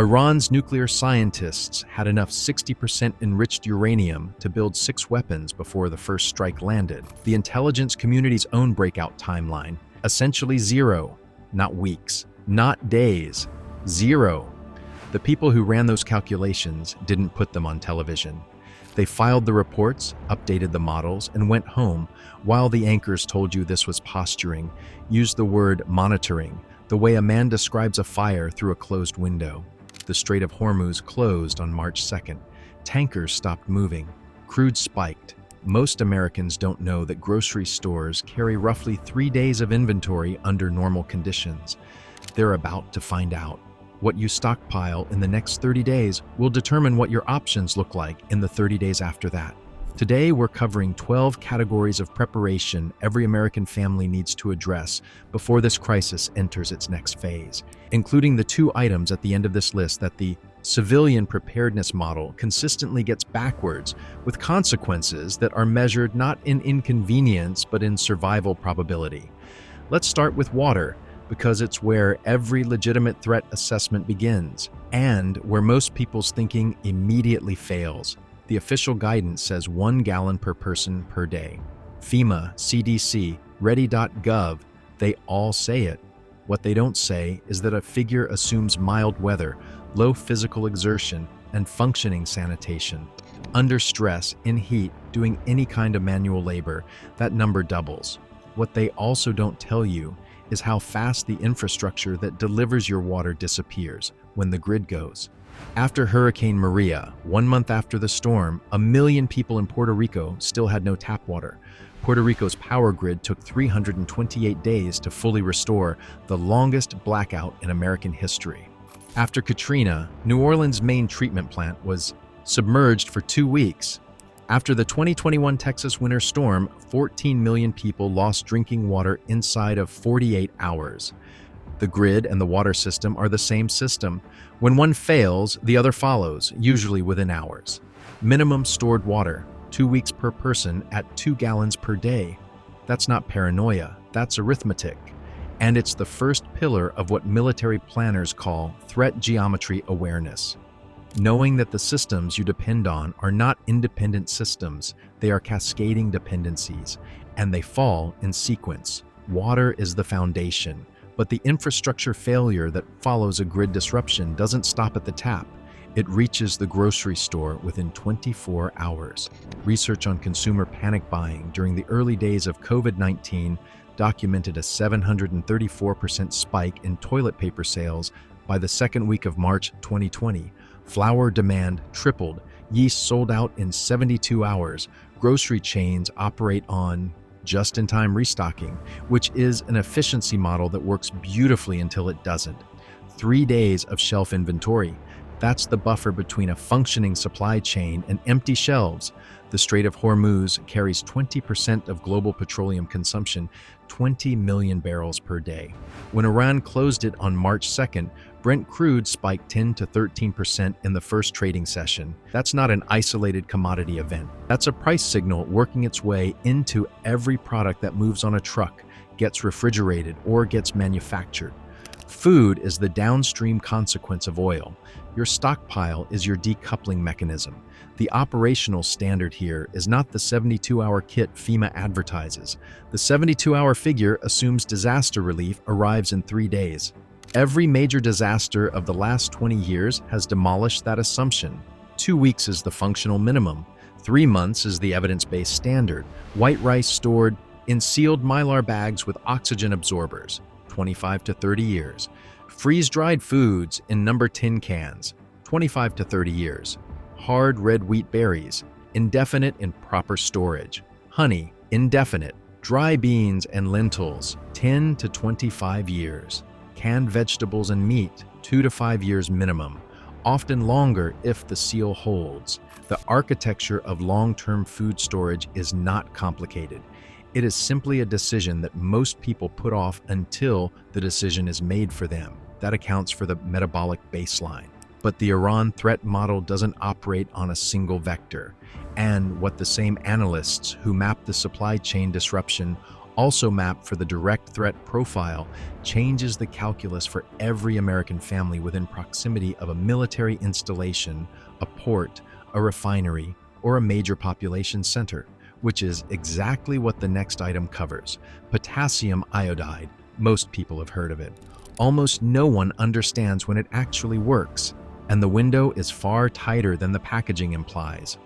Iran's nuclear scientists had enough 60% enriched uranium to build 6 weapons before the first strike landed. The intelligence community's own breakout timeline, essentially 0, not weeks, not days, 0. The people who ran those calculations didn't put them on television. They filed the reports, updated the models, and went home while the anchors told you this was posturing, used the word monitoring, the way a man describes a fire through a closed window. The Strait of Hormuz closed on March 2nd. Tankers stopped moving. Crude spiked. Most Americans don't know that grocery stores carry roughly 3 days of inventory under normal conditions. They're about to find out. What you stockpile in the next 30 days will determine what your options look like in the 30 days after that. Today, we're covering 12 categories of preparation every American family needs to address before this crisis enters its next phase, including the 2 items at the end of this list that the civilian preparedness model consistently gets backwards, with consequences that are measured not in inconvenience but in survival probability. Let's start with water, because it's where every legitimate threat assessment begins, and where most people's thinking immediately fails. The official guidance says 1 gallon per person per day. FEMA, CDC, Ready.gov, they all say it. What they don't say is that a figure assumes mild weather, low physical exertion, and functioning sanitation. Under stress, in heat, doing any kind of manual labor, that number doubles. What they also don't tell you is how fast the infrastructure that delivers your water disappears when the grid goes. After Hurricane Maria, 1 month after the storm, 1 million people in Puerto Rico still had no tap water. Puerto Rico's power grid took 328 days to fully restore, the longest blackout in American history. After Katrina, New Orleans' main treatment plant was submerged for 2 weeks. After the 2021 Texas winter storm, 14 million people lost drinking water inside of 48 hours. The grid and the water system are the same system. When one fails, the other follows, usually within hours. Minimum stored water, 2 weeks per person at 2 gallons per day. That's not paranoia, that's arithmetic. And it's the first pillar of what military planners call threat geometry awareness. Knowing that the systems you depend on are not independent systems, they are cascading dependencies, and they fall in sequence. Water is the foundation, but the infrastructure failure that follows a grid disruption doesn't stop at the tap. It reaches the grocery store within 24 hours. Research on consumer panic buying during the early days of COVID-19 documented a 734% spike in toilet paper sales by the second week of March 2020. Flour demand tripled. Yeast sold out in 72 hours. Grocery chains operate on just-in-time restocking, which is an efficiency model that works beautifully until it doesn't. 3 days of shelf inventory. That's the buffer between a functioning supply chain and empty shelves. The Strait of Hormuz carries 20% of global petroleum consumption, 20 million barrels per day. When Iran closed it on March 2nd, Brent crude spiked 10 to 13% in the first trading session. That's not an isolated commodity event. That's a price signal working its way into every product that moves on a truck, gets refrigerated, or gets manufactured. Food is the downstream consequence of oil. Your stockpile is your decoupling mechanism. The operational standard here is not the 72-hour kit FEMA advertises. The 72-hour figure assumes disaster relief arrives in 3 days. Every major disaster of the last 20 years has demolished that assumption. 2 weeks is the functional minimum. 3 months is the evidence-based standard. White rice stored in sealed Mylar bags with oxygen absorbers, 25 to 30 years. Freeze-dried foods in number 10 cans, 25 to 30 years. Hard red wheat berries, indefinite in proper storage. Honey, indefinite. Dry beans and lentils, 10 to 25 years. Canned vegetables and meat, 2 to 5 years minimum, often longer if the seal holds. The architecture of long-term food storage is not complicated. It is simply a decision that most people put off until the decision is made for them. That accounts for the metabolic baseline. But the Iran threat model doesn't operate on a single vector. And what the same analysts who map the supply chain disruption also mapped for the direct threat profile, changes the calculus for every American family within proximity of a military installation, a port, a refinery, or a major population center, which is exactly what the next item covers. Potassium iodide. Most people have heard of it. Almost no one understands when it actually works, and the window is far tighter than the packaging implies.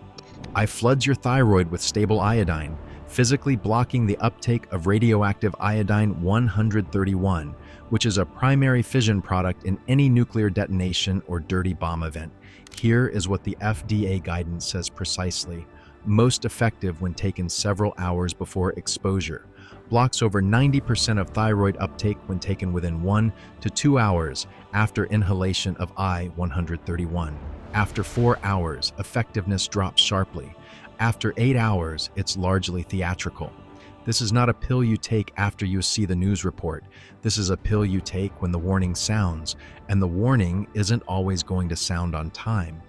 I floods your thyroid with stable iodine, physically blocking the uptake of radioactive iodine 131, which is a primary fission product in any nuclear detonation or dirty bomb event. Here is what the FDA guidance says precisely. Most effective when taken several hours before exposure. Blocks over 90% of thyroid uptake when taken within 1 to 2 hours after inhalation of I-131. After 4 hours, effectiveness drops sharply. After 8 hours, it's largely theatrical. This is not a pill you take after you see the news report. This is a pill you take when the warning sounds, and the warning isn't always going to sound on time.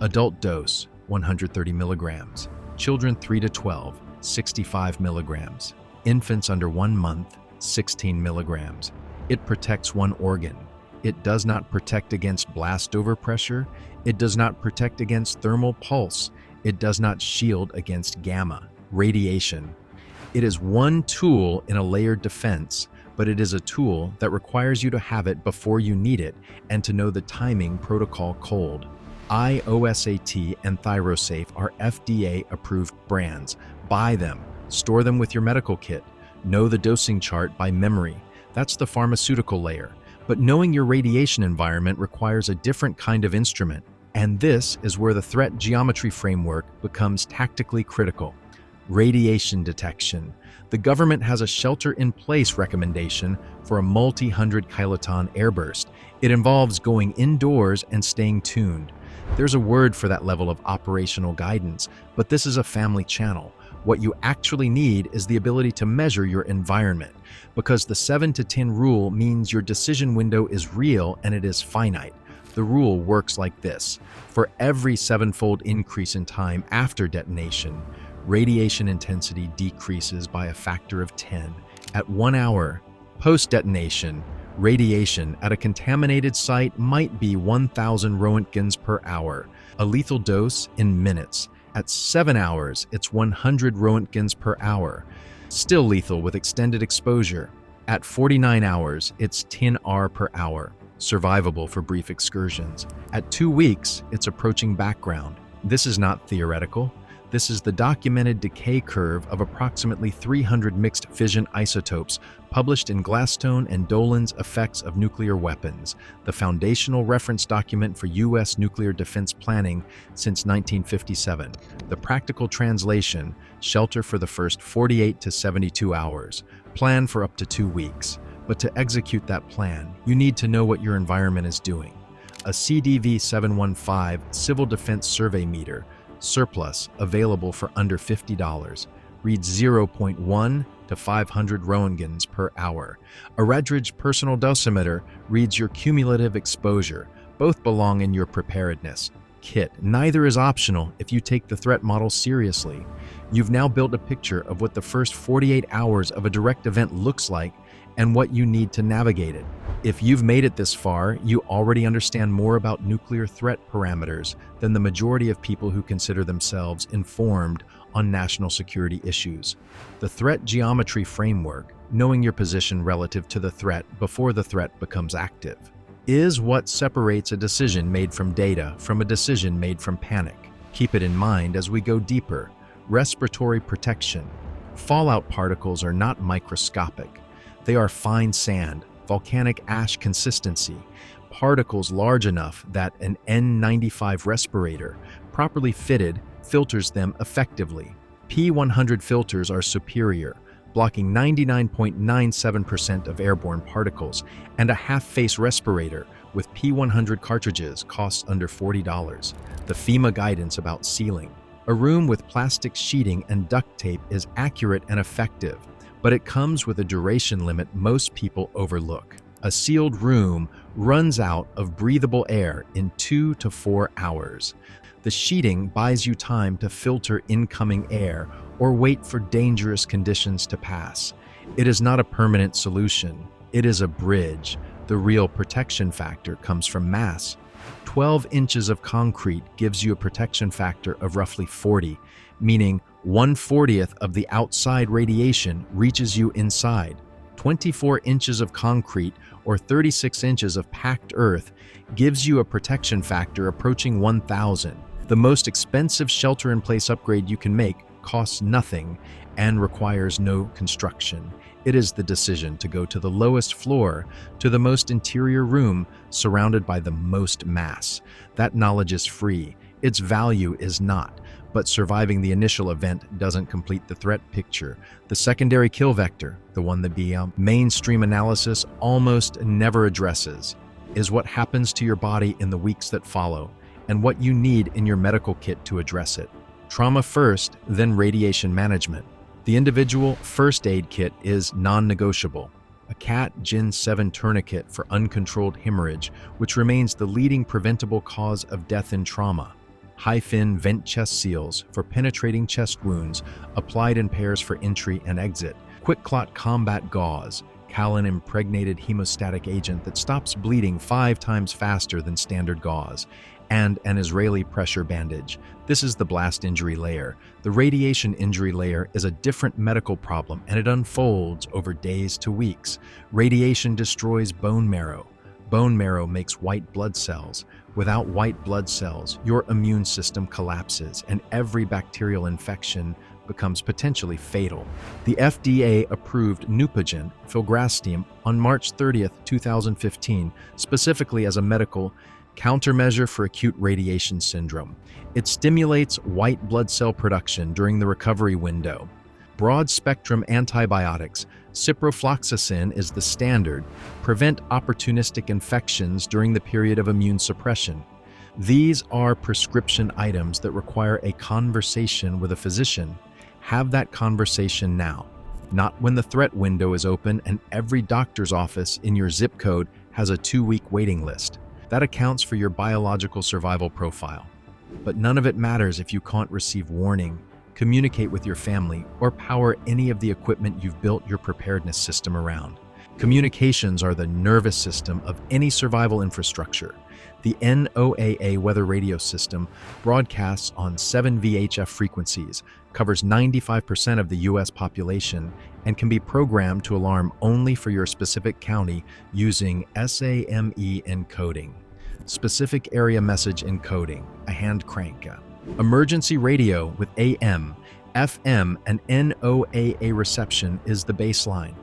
Adult dose, 130 milligrams. Children 3 to 12, 65 milligrams. Infants under 1 month, 16 milligrams. It protects one organ. It does not protect against blast overpressure. It does not protect against thermal pulse. It does not shield against gamma, radiation. It is one tool in a layered defense, but it is a tool that requires you to have it before you need it and to know the timing protocol cold. IOSAT and ThyroSafe are FDA-approved brands. Buy them. Store them with your medical kit. Know the dosing chart by memory. That's the pharmaceutical layer. But knowing your radiation environment requires a different kind of instrument. And this is where the threat geometry framework becomes tactically critical. Radiation detection. The government has a shelter-in-place recommendation for a multi-hundred kiloton airburst. It involves going indoors and staying tuned. There's a word for that level of operational guidance, but this is a family channel. What you actually need is the ability to measure your environment, because the 7 to 10 rule means your decision window is real and it is finite. The rule works like this. For every 7-fold increase in time after detonation, radiation intensity decreases by a factor of 10. At 1 hour post-detonation, radiation at a contaminated site might be 1,000 roentgens per hour, a lethal dose in minutes. At 7 hours, it's 100 roentgens per hour, still lethal with extended exposure. At 49 hours, it's 10 R per hour, survivable for brief excursions. At 2 weeks, it's approaching background. This is not theoretical. This is the documented decay curve of approximately 300 mixed fission isotopes published in Gladstone and Dolan's Effects of Nuclear Weapons, the foundational reference document for U.S. nuclear defense planning since 1957. The practical translation: shelter for the first 48 to 72 hours, plan for up to 2 weeks. But to execute that plan, you need to know what your environment is doing. A CDV 715 Civil Defense Survey Meter, surplus, available for under $50, reads 0.1 to 500 roentgens per hour. A Radridge personal dosimeter reads your cumulative exposure. Both belong in your preparedness kit. Neither is optional if you take the threat model seriously. You've now built a picture of what the first 48 hours of a direct event looks like and what you need to navigate it. If you've made it this far, you already understand more about nuclear threat parameters than the majority of people who consider themselves informed on national security issues. The threat geometry framework, knowing your position relative to the threat before the threat becomes active, is what separates a decision made from data from a decision made from panic. Keep it in mind as we go deeper. Respiratory protection. Fallout particles are not microscopic. They are fine sand, volcanic ash consistency, particles large enough that an N95 respirator, properly fitted, filters them effectively. P100 filters are superior, blocking 99.97% of airborne particles, and a half-face respirator with P100 cartridges costs under $40. The FEMA guidance about sealing. A room with plastic sheeting and duct tape is accurate and effective, but it comes with a duration limit most people overlook. A sealed room runs out of breathable air in 2 to 4 hours. The sheeting buys you time to filter incoming air or wait for dangerous conditions to pass. It is not a permanent solution. It is a bridge. The real protection factor comes from mass. 12 inches of concrete gives you a protection factor of roughly 40, meaning 1/40th of the outside radiation reaches you inside. 24 inches of concrete or 36 inches of packed earth gives you a protection factor approaching 1,000. The most expensive shelter-in-place upgrade you can make costs nothing and requires no construction. It is the decision to go to the lowest floor, to the most interior room, surrounded by the most mass. That knowledge is free. Its value is not. But surviving the initial event doesn't complete the threat picture. The secondary kill vector, the one that the mainstream analysis almost never addresses, is what happens to your body in the weeks that follow, and what you need in your medical kit to address it. Trauma first, then radiation management. The individual first aid kit is non-negotiable. A CAT Gen 7 tourniquet for uncontrolled hemorrhage, which remains the leading preventable cause of death in trauma. High-fin vent chest seals for penetrating chest wounds, applied in pairs for entry and exit. Quick clot combat gauze, Calin-impregnated hemostatic agent that stops bleeding 5 times faster than standard gauze. And an Israeli pressure bandage. This is the blast injury layer. The radiation injury layer is a different medical problem, and it unfolds over days to weeks. Radiation destroys bone marrow. Bone marrow makes white blood cells. Without white blood cells, your immune system collapses, and every bacterial infection becomes potentially fatal. The FDA approved Neupogen, filgrastim, on March 30, 2015, specifically as a medical countermeasure for acute radiation syndrome. It stimulates white blood cell production during the recovery window. Broad-spectrum antibiotics, ciprofloxacin is the standard, prevent opportunistic infections during the period of immune suppression. These are prescription items that require a conversation with a physician. Have that conversation now, not when the threat window is open and every doctor's office in your zip code has a 2-week waiting list. That accounts for your biological survival profile. But none of it matters if you can't receive warning, communicate with your family, or power any of the equipment you've built your preparedness system around. Communications are the nervous system of any survival infrastructure. The NOAA weather radio system broadcasts on 7 VHF frequencies, covers 95% of the U.S. population, and can be programmed to alarm only for your specific county using SAME encoding. Specific area message encoding, a hand crank. Emergency radio with AM, FM, and NOAA reception is the baseline.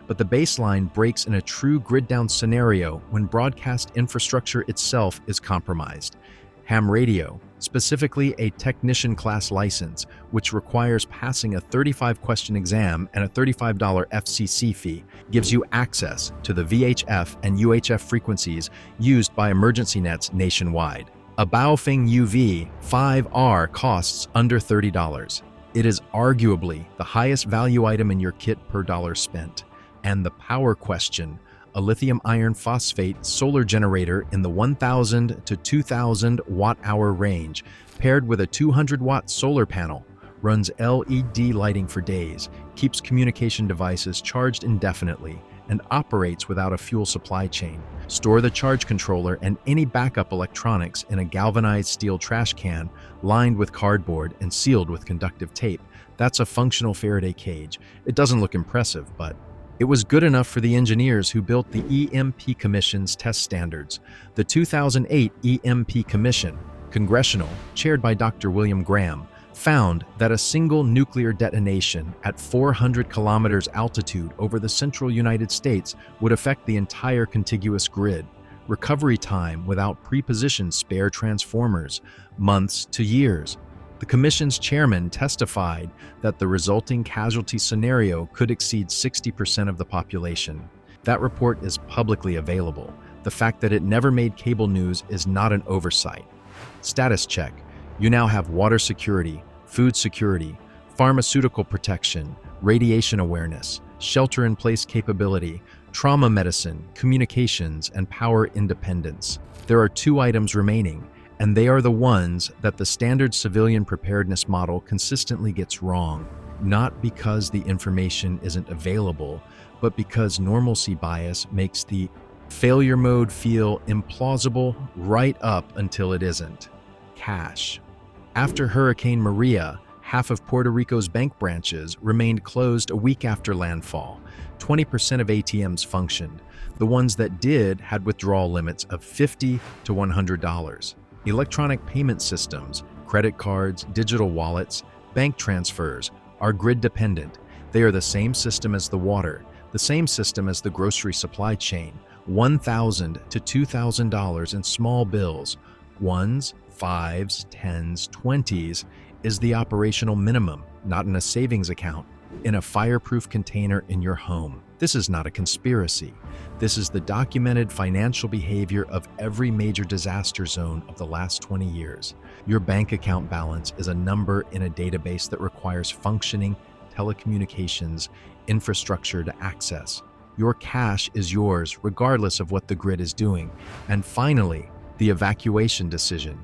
But the baseline breaks in a true grid-down scenario when broadcast infrastructure itself is compromised. Ham radio, specifically a technician class license, which requires passing a 35-question exam and a $35 FCC fee, gives you access to the VHF and UHF frequencies used by emergency nets nationwide. A Baofeng UV 5R costs under $30. It is arguably the highest value item in your kit per dollar spent. And the power question, a lithium iron phosphate solar generator in the 1,000 to 2,000 watt-hour range, paired with a 200-watt solar panel, runs LED lighting for days, keeps communication devices charged indefinitely, and operates without a fuel supply chain. Store the charge controller and any backup electronics in a galvanized steel trash can lined with cardboard and sealed with conductive tape. That's a functional Faraday cage. It doesn't look impressive, but it was good enough for the engineers who built the EMP Commission's test standards. The 2008 EMP Commission, congressional, chaired by Dr. William Graham, found that a single nuclear detonation at 400 kilometers altitude over the central United States would affect the entire contiguous grid. Recovery time without pre-positioned spare transformers, months to years. The Commission's chairman testified that the resulting casualty scenario could exceed 60% of the population. That report is publicly available. The fact that it never made cable news is not an oversight. Status check. You now have water security, food security, pharmaceutical protection, radiation awareness, shelter-in-place capability, trauma medicine, communications, and power independence. There are 2 items remaining, and they are the ones that the standard civilian preparedness model consistently gets wrong. not because the information isn't available, but because normalcy bias makes the failure mode feel implausible right up until it isn't. Cash. After Hurricane Maria, half of Puerto Rico's bank branches remained closed a week after landfall. 20% of ATMs functioned. The ones that did had withdrawal limits of $50 to $100. Electronic payment systems, credit cards, digital wallets, bank transfers are grid dependent. They are the same system as the water, the same system as the grocery supply chain. $1,000 to $2,000 in small bills, ones, fives, tens, 20s, is the operational minimum, not in a savings account, in a fireproof container in your home. This is not a conspiracy. This is the documented financial behavior of every major disaster zone of the last 20 years. Your bank account balance is a number in a database that requires functioning telecommunications infrastructure to access. Your cash is yours regardless of what the grid is doing. And finally, the evacuation decision.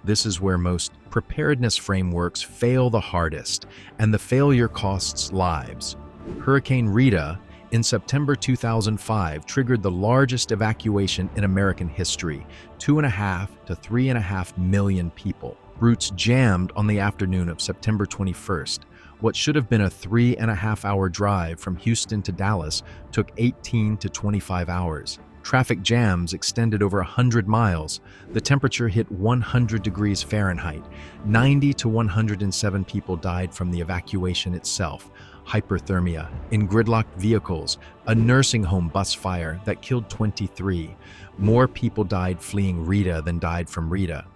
This is where most preparedness frameworks fail the hardest, and the failure costs lives. Hurricane Rita in September 2005 triggered the largest evacuation in American history, 2.5 to 3.5 million people. Routes jammed on the afternoon of September 21st. What should have been a 3.5-hour drive from Houston to Dallas took 18 to 25 hours. Traffic jams extended over 100 miles. The temperature hit 100 degrees Fahrenheit. 90 to 107 people died from the evacuation itself. Hyperthermia in gridlocked vehicles, a nursing home bus fire that killed 23. More people died fleeing Rita than died from Rita.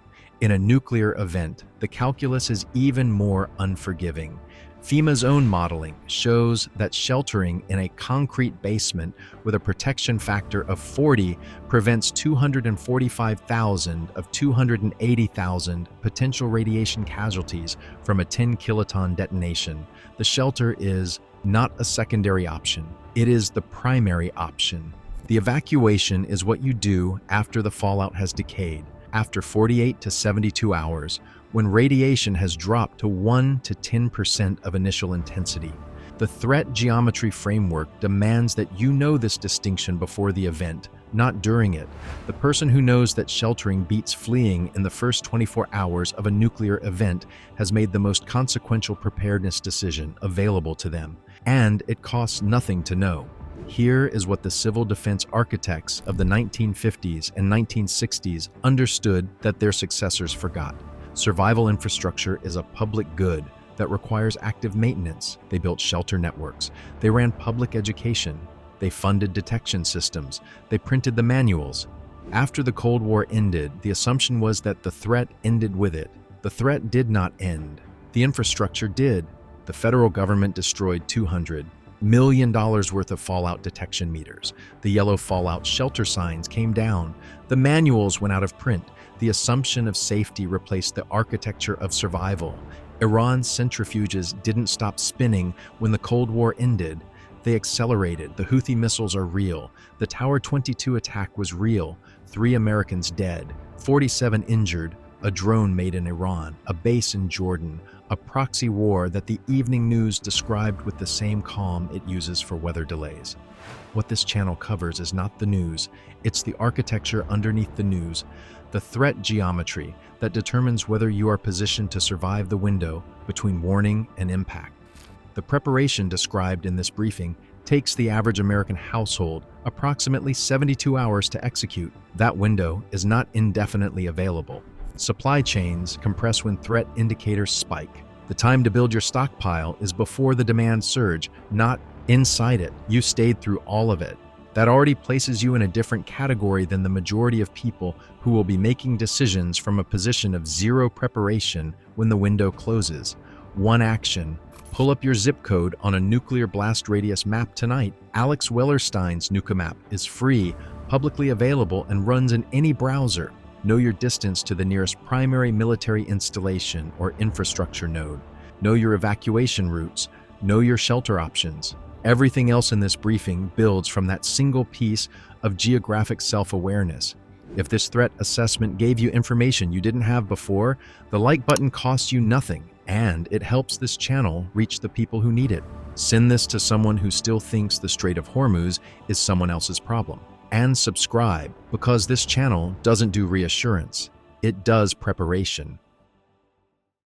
In a nuclear event, the calculus is even more unforgiving. FEMA's own modeling shows that sheltering in a concrete basement with a protection factor of 40 prevents 245,000 of 280,000 potential radiation casualties from a 10-kiloton detonation. The shelter is not a secondary option. It is the primary option. The evacuation is what you do after the fallout has decayed, after 48 to 72 hours, when radiation has dropped to 1 to 10% of initial intensity. The threat geometry framework demands that you know this distinction before the event, not during it. The person who knows that sheltering beats fleeing in the first 24 hours of a nuclear event has made the most consequential preparedness decision available to them, and it costs nothing to know. Here is what the civil defense architects of the 1950s and 1960s understood that their successors forgot. Survival infrastructure is a public good that requires active maintenance. They built shelter networks. They ran public education. They funded detection systems. They printed the manuals. After the Cold War ended, the assumption was that the threat ended with it. The threat did not end. The infrastructure did. The federal government destroyed $200 million worth of fallout detection meters. The yellow fallout shelter signs came down. The manuals went out of print. The assumption of safety replaced the architecture of survival. Iran's centrifuges didn't stop spinning when the Cold War ended. They accelerated. The Houthi missiles are real. The Tower 22 attack was real. 3 Americans dead, 47 injured, a drone made in Iran, a base in Jordan, a proxy war that the evening news described with the same calm it uses for weather delays. What this channel covers is not the news, it's the architecture underneath the news, the threat geometry that determines whether you are positioned to survive the window between warning and impact. The preparation described in this briefing takes the average American household approximately 72 hours to execute. That window is not indefinitely available. Supply chains compress when threat indicators spike. The time to build your stockpile is before the demand surge, not inside it. You stayed through all of it. That already places you in a different category than the majority of people who will be making decisions from a position of zero preparation when the window closes. One action: pull up your zip code on a nuclear blast radius map tonight. Alex Wellerstein's Nuka-Map is free, publicly available, and runs in any browser. Know your distance to the nearest primary military installation or infrastructure node. Know your evacuation routes. Know your shelter options. Everything else in this briefing builds from that single piece of geographic self-awareness. If this threat assessment gave you information you didn't have before, the like button costs you nothing. and it helps this channel reach the people who need it. Send this to someone who still thinks the Strait of Hormuz is someone else's problem. And subscribe, because this channel doesn't do reassurance. It does preparation.